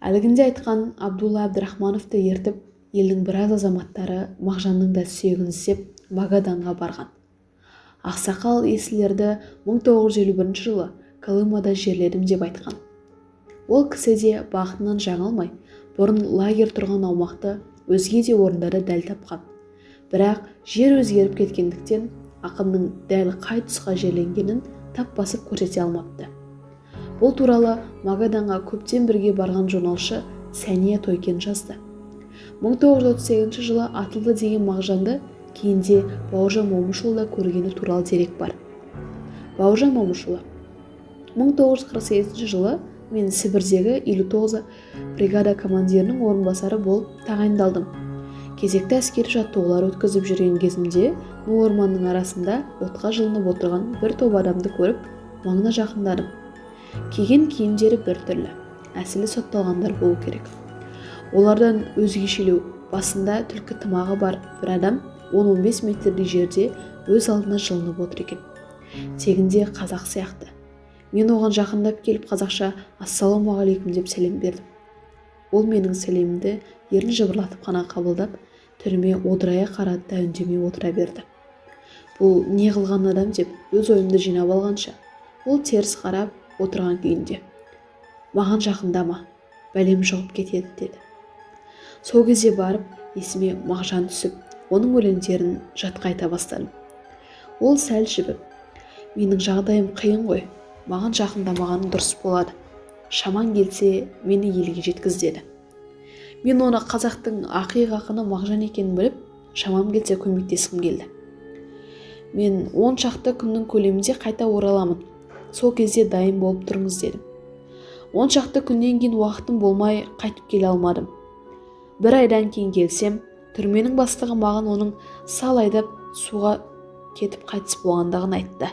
Әлгінде айтқан Абдулла Абдрахмановты ертіп, елдің біраз азаматтары Мағжанның да сүйегін іздеп Магаданға барған. Ақсақал есілерді 1951 жылы Колымада жерледім деп айтқан. Ол кісі де бағытынан жаңылмай, бұрын лагерь тұрған аумақты өзге де орындары дәл тапқан. Бірақ жер өзгеріп кеткендіктен ақынның дәл қай тұсқа жерленгенін тап басып көрсете алмапты. Бұл туралы Магаданға көптен бірге барған журналшы Сәния Тойкен жазды. 1938 жылы атылды деген Мағжанды кейінде Бауыржан Момышұлы көргені туралы дерек бар. Бауыржан Момышұлы: 1948 жылы мен Сібірдегі 59 бригада командирінің орынбасары болып тағайындалдым. Кезекті әскери жаттығулар өткізіп жүрген кезімде ну орманның арасында отқа жылынып отырған бір топ адамды көріп, маңына жақындадым. Киген киімдері біртүрлі, әсілі сотталғандар болу керек. Олардан өзгешелеу, басында түлкі тымағы бар бір адам 10-15 метрдей жерде өз алдына жылынып отыр екен. Тегінде қазақ сияқты. Мен оған жақындап келіп қазақша ассалаумағалейкум деп сәлем бердім. Ол менің сәлемімді ерін жыбырлатып қана қабылдап, түріме одырая қарады да үндемей отыра берді. Бұл не қылған адам деп өз ойымды жинап алғанша, ол теріс қарап отырған күйінде: маған жақындама, бәлем жұғып кетеді деді. Сол кезде барып есіме Мағжан түсіп, оның өлеңдерін жатқа айта бастадым. Ол сәл жібіп: менің жағдайым қиын ғой, маған жақындамаған дұрыс болады. Шаман келсе, мені елге жеткіз деді. Мен оны қазақтың ақиық ақыны Мағжан екенін біліп, шамам келсе көмектескім келді. Мен 10 шақты күннің көлемінде қайта ораламын. Сол кезде дайын болып тұрыңыз дедім. 10 шақты күннен кейін уақытым болмай қайтып келе алмадым. Бір айдан кейін келсем, түрменің бастығы маған оның сал айдап суға кетіп қайтыс болғандығын айтты.